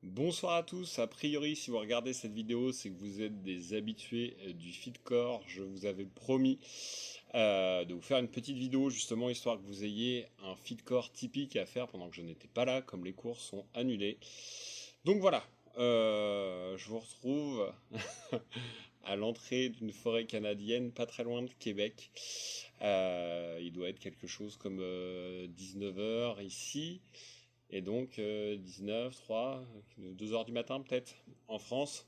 Bonsoir à tous, a priori si vous regardez cette vidéo c'est que vous êtes des habitués du Fitcore. Je vous avais promis de vous faire une petite vidéo justement histoire que vous ayez un Fitcore typique à faire pendant que je n'étais pas là comme les cours sont annulés. Donc voilà, je vous retrouve à l'entrée d'une forêt canadienne pas très loin de Québec. Il doit être quelque chose comme 19 heures ici. Et donc 19, 3, 2 heures du matin peut-être en France.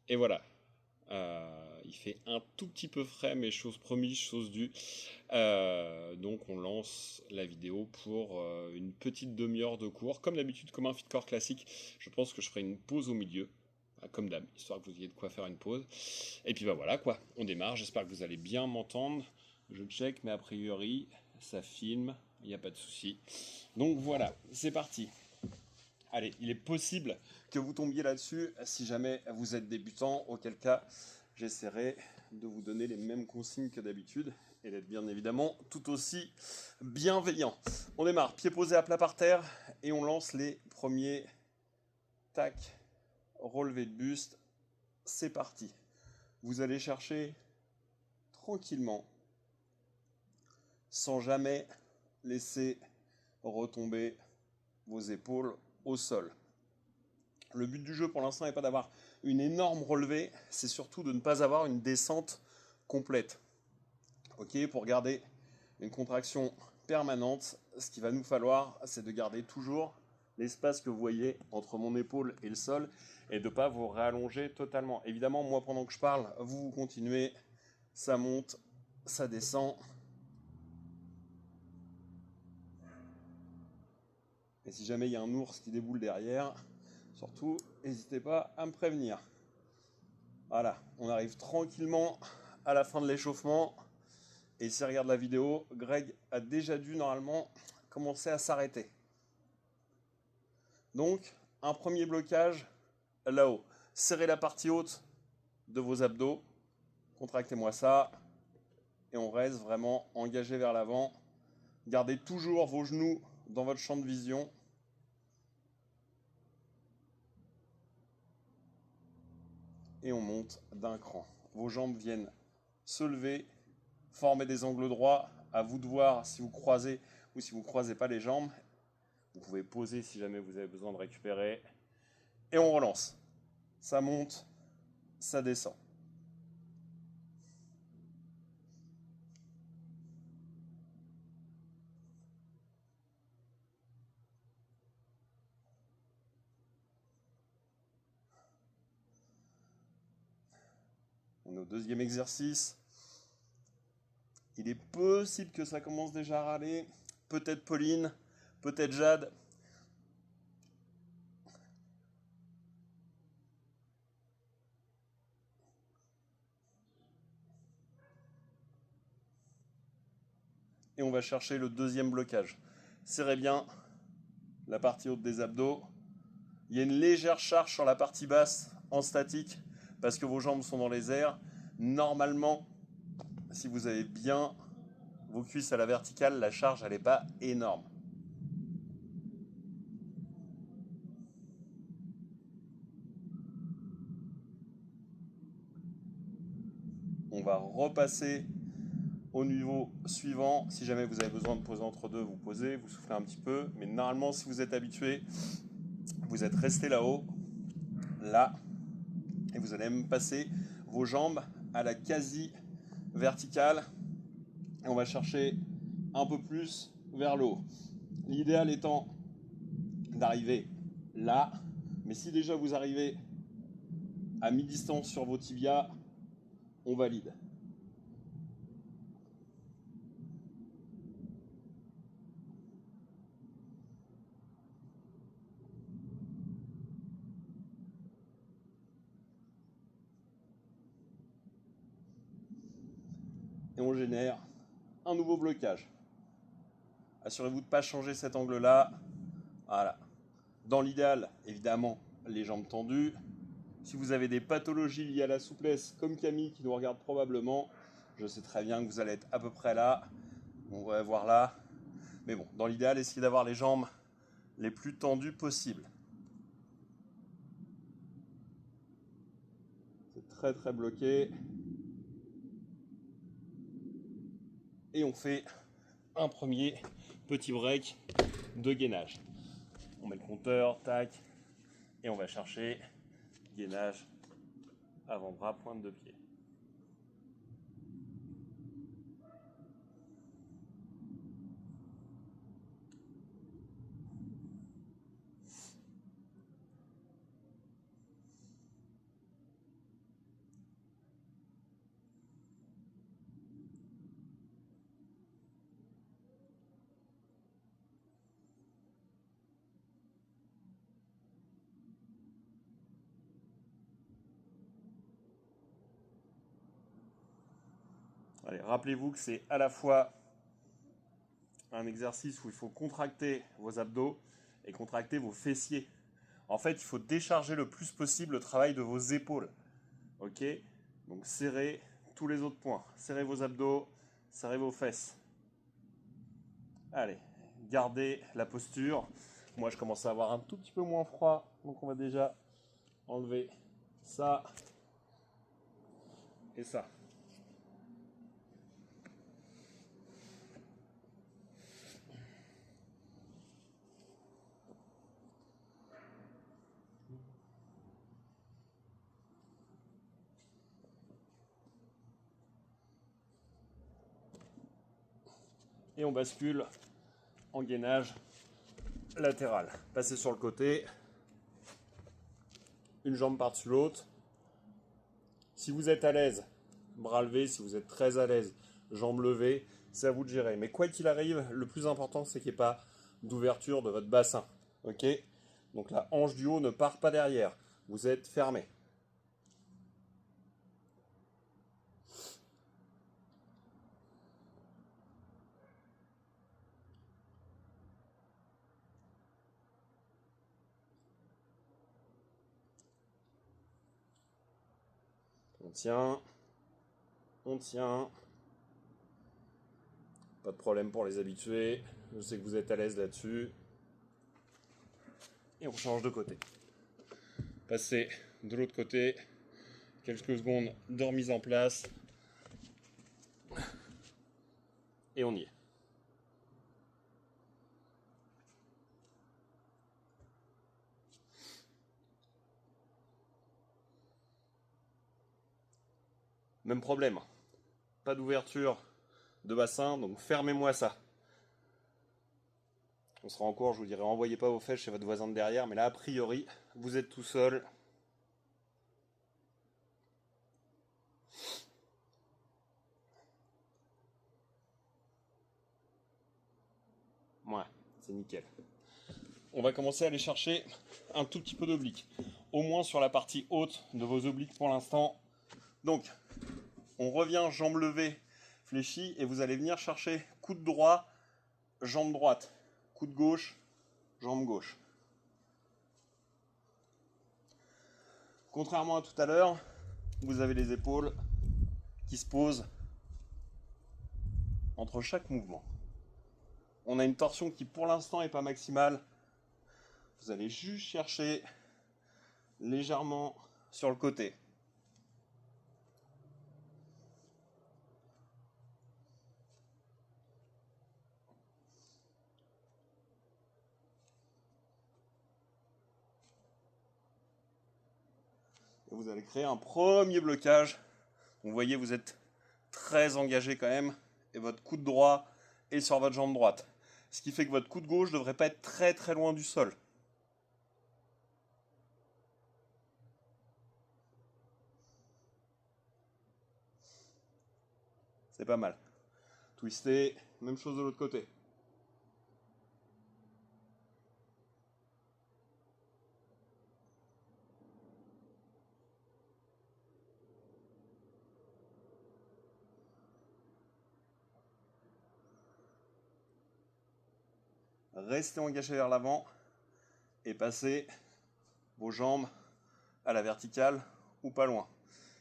Et voilà. Il fait un tout petit peu frais, mais chose promise, chose due. Donc on lance la vidéo pour une petite demi-heure de cours. Comme d'habitude, comme un fitcore classique, je pense que je ferai une pause au milieu. Comme d'hab, histoire que vous ayez de quoi faire une pause. Et puis bah voilà quoi, on démarre. J'espère que vous allez bien m'entendre. Je check, mais a priori, ça filme, il n'y a pas de souci. Donc voilà, c'est parti. Allez, il est possible que vous tombiez là-dessus si jamais vous êtes débutant, auquel cas j'essaierai de vous donner les mêmes consignes que d'habitude et d'être bien évidemment tout aussi bienveillant. On démarre, pied posé à plat par terre et on lance les premiers tac, relevés de buste. C'est parti. Vous allez chercher tranquillement, sans jamais laisser retomber vos épaules au sol. Le but du jeu pour l'instant n'est pas d'avoir une énorme relevée, c'est surtout de ne pas avoir une descente complète. Ok, pour garder une contraction permanente, ce qu'il va nous falloir, c'est de garder toujours l'espace que vous voyez entre mon épaule et le sol et de ne pas vous rallonger totalement. Évidemment, moi pendant que je parle, vous continuez, ça monte, ça descend. Et si jamais il y a un ours qui déboule derrière, surtout, n'hésitez pas à me prévenir. Voilà, on arrive tranquillement à la fin de l'échauffement. Et si on regarde la vidéo, Greg a déjà dû normalement commencer à s'arrêter. Donc, un premier blocage là-haut. Serrez la partie haute de vos abdos. Contractez-moi ça. Et on reste vraiment engagé vers l'avant. Gardez toujours vos genoux dans votre champ de vision. Et on monte d'un cran. Vos jambes viennent se lever, former des angles droits. À vous de voir si vous croisez ou si vous ne croisez pas les jambes. Vous pouvez poser si jamais vous avez besoin de récupérer. Et on relance. Ça monte, ça descend. On est au deuxième exercice. Il est possible que ça commence déjà à râler. Peut-être Pauline, peut-être Jade. Et on va chercher le deuxième blocage. Serrez bien la partie haute des abdos. Il y a une légère charge sur la partie basse en statique parce que vos jambes sont dans les airs. Normalement, si vous avez bien vos cuisses à la verticale, la charge elle n'est pas énorme. On va repasser au niveau suivant. Si jamais vous avez besoin de poser entre deux, vous posez, vous soufflez un petit peu. Mais normalement, si vous êtes habitué, vous êtes resté là-haut, là, et vous allez même passer vos jambes à la quasi verticale. Et on va chercher un peu plus vers le haut. L'idéal étant d'arriver là. Mais si déjà vous arrivez à mi-distance sur vos tibias, on valide. Et on génère un nouveau blocage. Assurez-vous de ne pas changer cet angle-là. Voilà. Dans l'idéal, évidemment, les jambes tendues. Si vous avez des pathologies liées à la souplesse, comme Camille qui nous regarde probablement, je sais très bien que vous allez être à peu près là. On va voir là. Mais bon, dans l'idéal, essayez d'avoir les jambes les plus tendues possibles. C'est très très bloqué. Et on fait un premier petit break de gainage. On met le compteur, tac, et on va chercher gainage avant-bras, pointe de pied. Allez, rappelez-vous que c'est à la fois un exercice où il faut contracter vos abdos et contracter vos fessiers. En fait, il faut décharger le plus possible le travail de vos épaules. Ok? Donc serrez tous les autres points. Serrez vos abdos, serrez vos fesses. Allez, gardez la posture. Moi, je commence à avoir un tout petit peu moins froid, donc on va déjà enlever ça et ça. Et on bascule en gainage latéral. Passez sur le côté, une jambe par-dessus l'autre. Si vous êtes à l'aise, bras levés. Si vous êtes très à l'aise, jambes levées. C'est à vous de gérer. Mais quoi qu'il arrive, le plus important, c'est qu'il n'y ait pas d'ouverture de votre bassin. Ok? Donc la hanche du haut ne part pas derrière. Vous êtes fermé. On tient. On tient. Pas de problème pour les habitués. Je sais que vous êtes à l'aise là-dessus. Et on change de côté. Passez de l'autre côté. Quelques secondes de remise en place. Et on y est. Même problème. Pas d'ouverture de bassin, donc fermez-moi ça. On sera en cours, je vous dirai, envoyez pas vos fesses chez votre voisin de derrière, mais là, a priori, vous êtes tout seul. Ouais, c'est nickel. On va commencer à aller chercher un tout petit peu d'oblique. Au moins sur la partie haute de vos obliques pour l'instant. Donc, on revient jambes levées, fléchies, et vous allez venir chercher coude droit, jambe droite. Coude gauche, jambe gauche. Contrairement à tout à l'heure, vous avez les épaules qui se posent entre chaque mouvement. On a une torsion qui pour l'instant n'est pas maximale. Vous allez juste chercher légèrement sur le côté. Et vous allez créer un premier blocage. Vous voyez, vous êtes très engagé quand même. Et votre coude droit est sur votre jambe droite. Ce qui fait que votre coude gauche ne devrait pas être très très loin du sol. C'est pas mal. Twister, même chose de l'autre côté. Restez engagé vers l'avant et passez vos jambes à la verticale ou pas loin.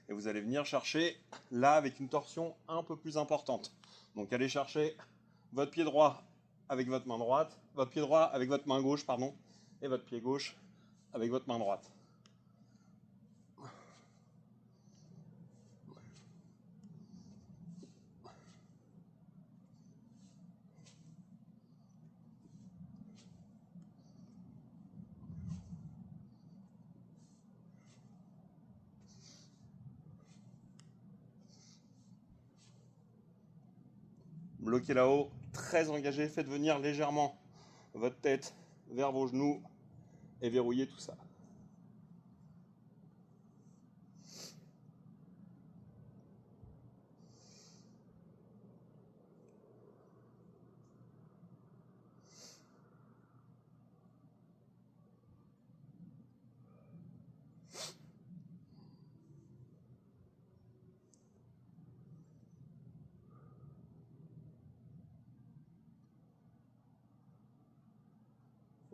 Et vous allez venir chercher là avec une torsion un peu plus importante. Donc allez chercher votre pied droit avec votre main droite, votre pied droit avec votre main gauche, pardon, et votre pied gauche avec votre main droite. bloquez là-haut, très engagé, faites venir légèrement votre tête vers vos genoux et verrouillez tout ça.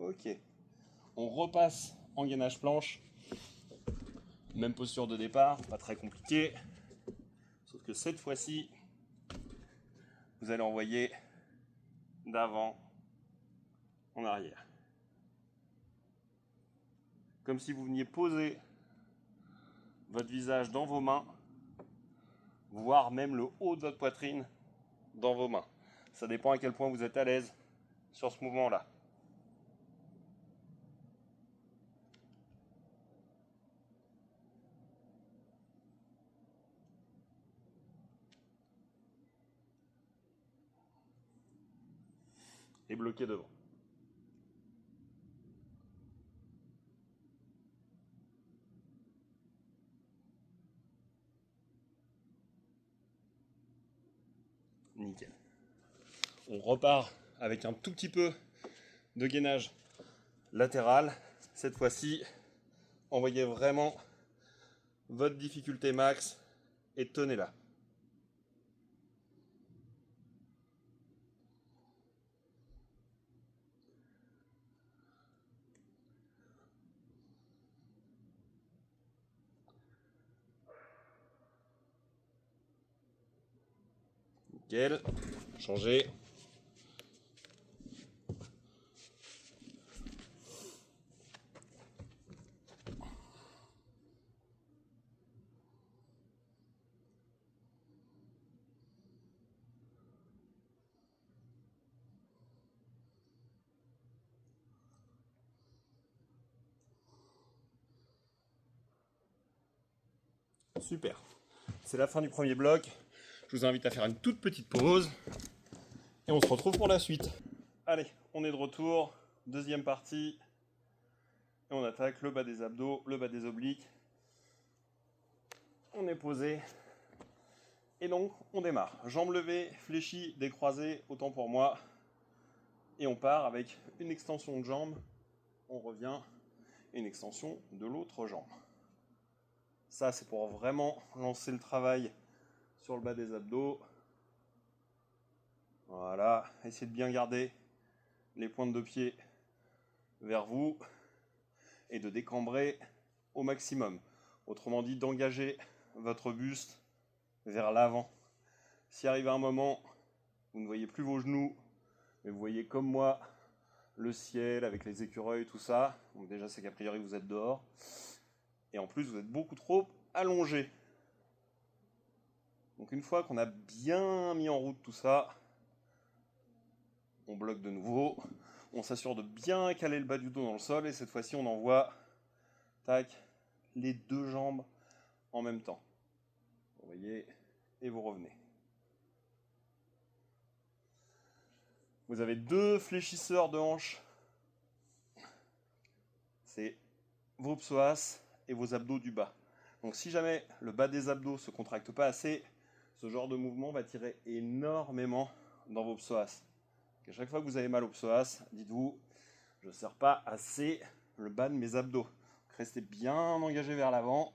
Ok, on repasse en gainage planche, même posture de départ, pas très compliqué, sauf que cette fois-ci, vous allez envoyer d'avant en arrière. Comme si vous veniez poser votre visage dans vos mains, voire même le haut de votre poitrine dans vos mains. Ça dépend à quel point vous êtes à l'aise sur ce mouvement-là. Et bloqué devant. Nickel. On repart avec un tout petit peu de gainage latéral. Cette fois-ci, envoyez vraiment votre difficulté max et tenez là. Nickel. Changez. Super. C'est la fin du premier bloc. Je vous invite à faire une toute petite pause. Et on se retrouve pour la suite. Allez, on est de retour. Deuxième partie. Et on attaque le bas des abdos, le bas des obliques. On est posé. Et donc, on démarre. Jambes levées, fléchies, décroisées, autant pour moi. Et on part avec une extension de jambe. On revient. Une extension de l'autre jambe. Ça, c'est pour vraiment lancer le travail sur le bas des abdos. Voilà. Essayez de bien garder les pointes de pied vers vous et de décambrer au maximum. Autrement dit, d'engager votre buste vers l'avant. Si arrive un moment, vous ne voyez plus vos genoux, mais vous voyez comme moi le ciel avec les écureuils, tout ça. Donc déjà, c'est qu'a priori, vous êtes dehors. Et en plus, vous êtes beaucoup trop allongé. Donc une fois qu'on a bien mis en route tout ça, on bloque de nouveau. On s'assure de bien caler le bas du dos dans le sol. Et cette fois-ci, on envoie tac, les deux jambes en même temps. Vous voyez, et vous revenez. Vous avez deux fléchisseurs de hanches. C'est vos psoas et vos abdos du bas. Donc si jamais le bas des abdos ne se contracte pas assez, ce genre de mouvement va tirer énormément dans vos psoas. Donc à chaque fois que vous avez mal aux psoas, dites-vous, je ne serre pas assez le bas de mes abdos. Donc restez bien engagé vers l'avant.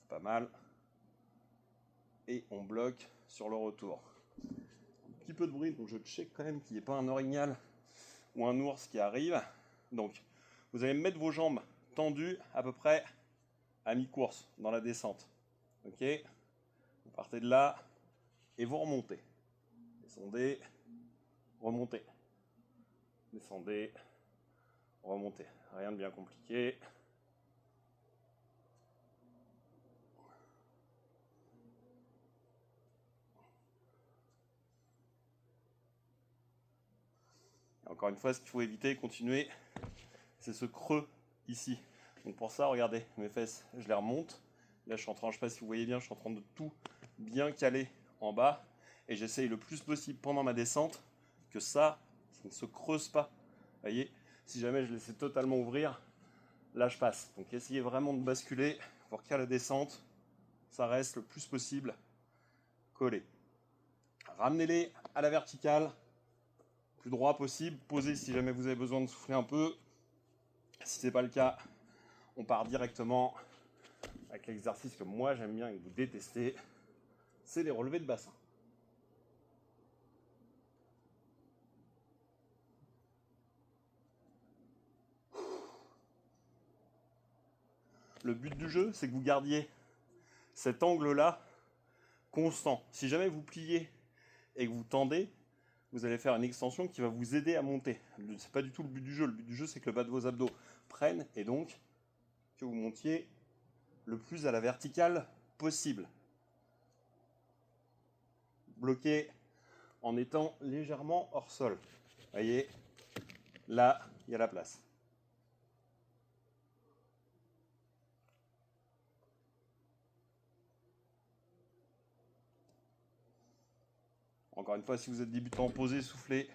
C'est pas mal. Et on bloque sur le retour. Un petit peu de bruit, donc je check quand même qu'il n'y ait pas un orignal ou un ours qui arrive. Donc, vous allez mettre vos jambes tendues à peu près à mi-course dans la descente. Ok? Vous partez de là et vous remontez. Descendez, remontez. Descendez, remontez. Rien de bien compliqué. Encore une fois, ce qu'il faut éviter, continuer, c'est ce creux ici. Donc pour ça, regardez, mes fesses, je les remonte. Là, je suis en train, je ne sais pas si vous voyez bien, je suis en train de tout bien caler en bas. Et j'essaye le plus possible pendant ma descente que ça ne se creuse pas. Vous voyez, si jamais je laissais totalement ouvrir, là je passe. Donc essayez vraiment de basculer pour qu'à la descente, ça reste le plus possible collé. Ramenez-les à la verticale, plus droit possible. Posez si jamais vous avez besoin de souffler un peu. Si ce n'est pas le cas, on part directement avec l'exercice que moi j'aime bien et que vous détestez, c'est les relevés de bassin. Le but du jeu, c'est que vous gardiez cet angle-là constant. Si jamais vous pliez et que vous tendez, vous allez faire une extension qui va vous aider à monter. C'est pas du tout le but du jeu. Le but du jeu, c'est que le bas de vos abdos prenne et donc que vous montiez le plus à la verticale possible. Bloqué en étant légèrement hors sol. Vous voyez, là, il y a la place. Encore une fois, si vous êtes débutant, posez, soufflez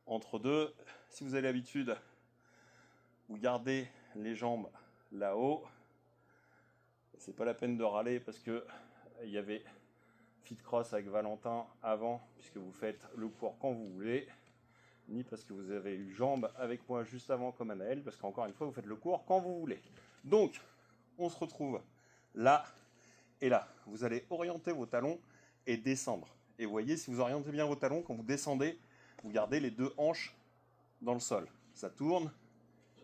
entre deux. Si vous avez l'habitude, vous gardez les jambes là-haut. C'est pas la peine de râler parce que il y avait Fit Cross avec Valentin avant, puisque vous faites le cours quand vous voulez, ni parce que vous avez eu jambes avec moi juste avant comme Anaël, parce qu'encore une fois, vous faites le cours quand vous voulez. Donc, on se retrouve là et là. Vous allez orienter vos talons et descendre. Et vous voyez, si vous orientez bien vos talons, quand vous descendez, vous gardez les deux hanches dans le sol. Ça tourne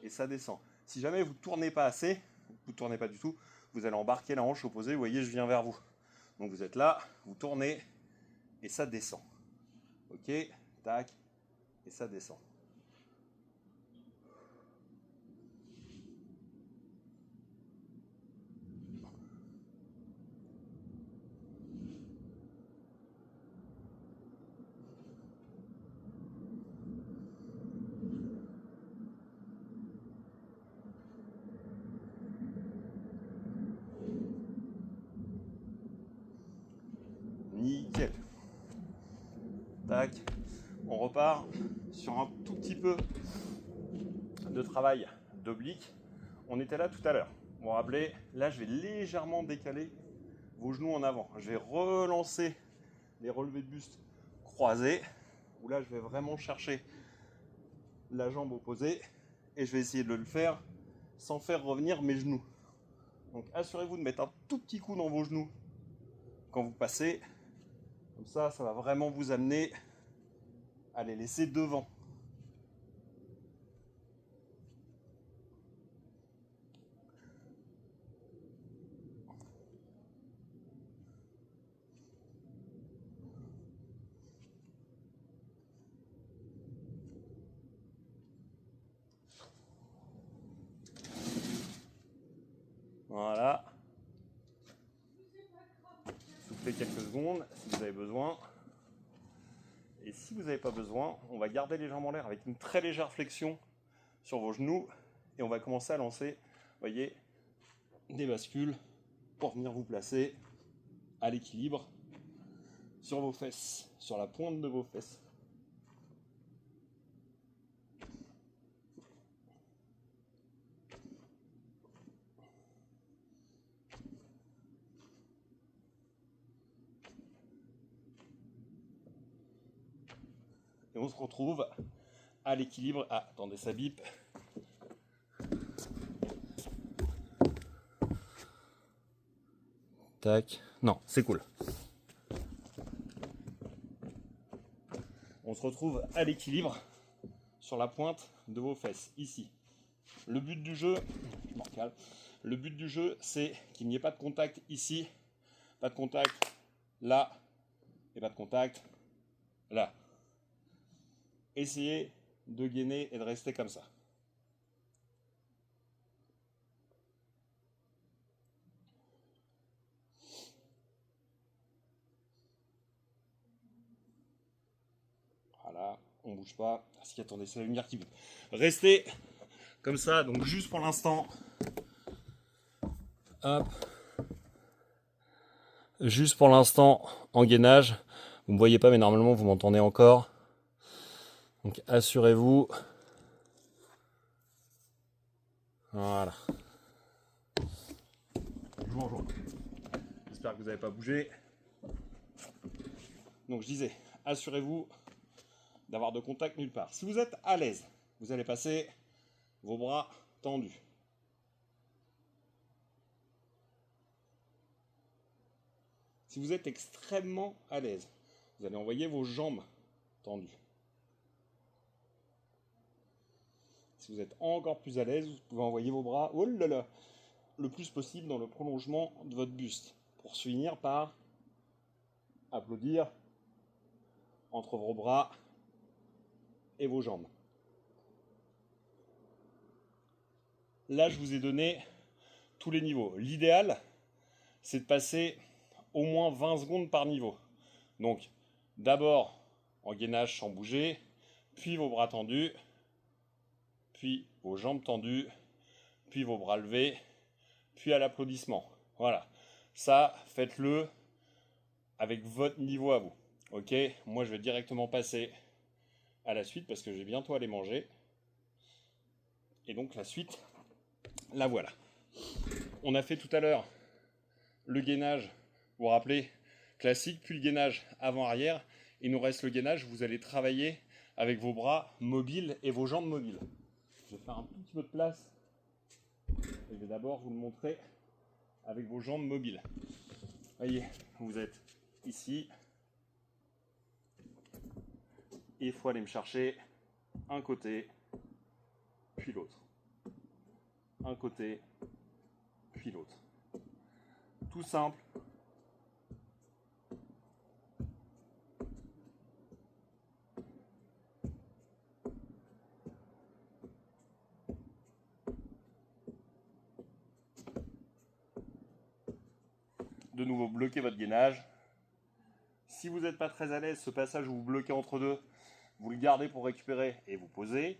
et ça descend. Si jamais vous ne tournez pas assez, vous ne tournez pas du tout, vous allez embarquer la hanche opposée. Vous voyez, je viens vers vous. Donc vous êtes là, vous tournez et ça descend. Ok, tac, et ça descend. Nickel. Tac. On repart sur un tout petit peu de travail d'oblique. On était là tout à l'heure. Vous vous rappelez, là je vais légèrement décaler vos genoux en avant. Je vais relancer les relevés de buste croisés, où là je vais vraiment chercher la jambe opposée et je vais essayer de le faire sans faire revenir mes genoux. Donc assurez-vous de mettre un tout petit coup dans vos genoux quand vous passez. Comme ça, ça va vraiment vous amener à les laisser devant. Voilà. Soufflez quelques secondes si vous avez besoin. Et si vous n'avez pas besoin, on va garder les jambes en l'air avec une très légère flexion sur vos genoux. Et on va commencer à lancer, vous voyez, des bascules pour venir vous placer à l'équilibre sur vos fesses, sur la pointe de vos fesses. Et on se retrouve à l'équilibre. Ah, attendez, ça bip. Tac. Non, c'est cool. On se retrouve à l'équilibre sur la pointe de vos fesses, ici. Le but du jeu, je m'en recale. Le but du jeu, c'est qu'il n'y ait pas de contact ici, pas de contact là, et pas de contact là. Essayez de gainer et de rester comme ça. Voilà, on bouge pas. Si, attendez, c'est la lumière qui bouge. Restez comme ça, donc juste pour l'instant. Hop. Juste pour l'instant en gainage. Vous ne me voyez pas, mais normalement vous m'entendez encore. Donc assurez-vous. Voilà. Bonjour. J'espère que vous n'avez pas bougé. Donc je disais, assurez-vous d'avoir de contact nulle part. Si vous êtes à l'aise, vous allez passer vos bras tendus. Si vous êtes extrêmement à l'aise, vous allez envoyer vos jambes tendues. Si vous êtes encore plus à l'aise, vous pouvez envoyer vos bras, oh là là, le plus possible dans le prolongement de votre buste, pour se finir par applaudir entre vos bras et vos jambes. Là, je vous ai donné tous les niveaux. L'idéal, c'est de passer au moins 20 secondes par niveau. Donc, d'abord en gainage sans bouger, puis vos bras tendus, puis vos jambes tendues, puis vos bras levés, puis à l'applaudissement. Voilà. Ça, faites-le avec votre niveau à vous. Ok, moi je vais directement passer à la suite parce que je vais bientôt aller manger. Et donc la suite, la voilà. On a fait tout à l'heure le gainage, vous vous rappelez, classique, puis le gainage avant-arrière. Il nous reste le gainage, vous allez travailler avec vos bras mobiles et vos jambes mobiles. Je vais faire un tout petit peu de place. Et je vais d'abord vous le montrer avec vos jambes mobiles. Voyez, vous êtes ici. Et il faut aller me chercher un côté, puis l'autre. Un côté, puis l'autre. Tout simple. De nouveau, bloquez votre gainage. Si vous n'êtes pas très à l'aise, ce passage où vous bloquez entre deux, vous le gardez pour récupérer et vous posez.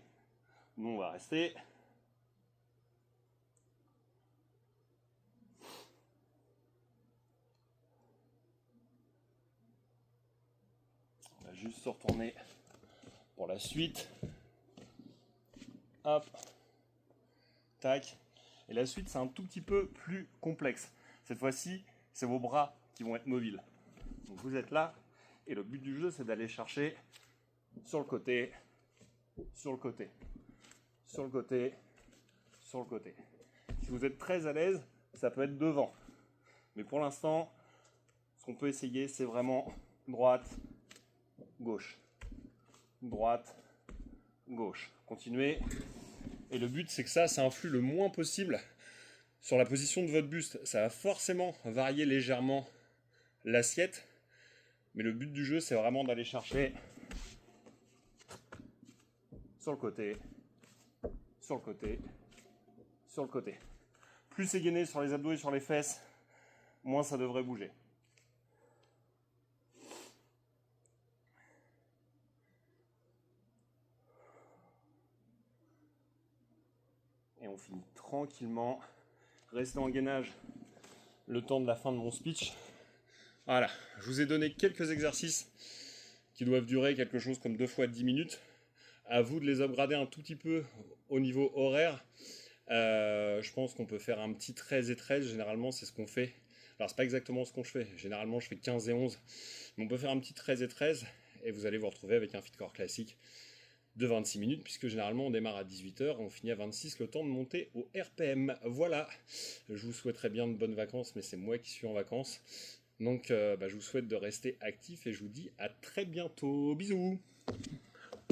Nous, on va rester. On va juste se retourner pour la suite. Hop. Tac. Et la suite, c'est un tout petit peu plus complexe. Cette fois-ci, c'est vos bras qui vont être mobiles. Donc vous êtes là, et le but du jeu, c'est d'aller chercher sur le côté, sur le côté, sur le côté, sur le côté. Si vous êtes très à l'aise, ça peut être devant. Mais pour l'instant, ce qu'on peut essayer, c'est vraiment droite, gauche. Droite, gauche. Continuez. Et le but, c'est que ça influe le moins possible sur la position de votre buste. Ça va forcément varier légèrement l'assiette. Mais le but du jeu, c'est vraiment d'aller chercher sur le côté, sur le côté, sur le côté. Plus c'est gainé sur les abdos et sur les fesses, moins ça devrait bouger. Et on finit tranquillement. Restez en gainage le temps de la fin de mon speech. Voilà, je vous ai donné quelques exercices qui doivent durer quelque chose comme 2 fois 10 minutes. À vous de les upgrader un tout petit peu au niveau horaire. Je pense qu'on peut faire un petit 13 et 13, généralement c'est ce qu'on fait. Alors c'est pas exactement ce qu'on fait, généralement je fais 15 et 11, mais on peut faire un petit 13 et 13 et vous allez vous retrouver avec un FitCore classique de 26 minutes, puisque généralement on démarre à 18h et on finit à 26, le temps de monter au RPM. Voilà, je vous souhaiterais bien de bonnes vacances, mais c'est moi qui suis en vacances. Donc je vous souhaite de rester actif et je vous dis à très bientôt. Bisous.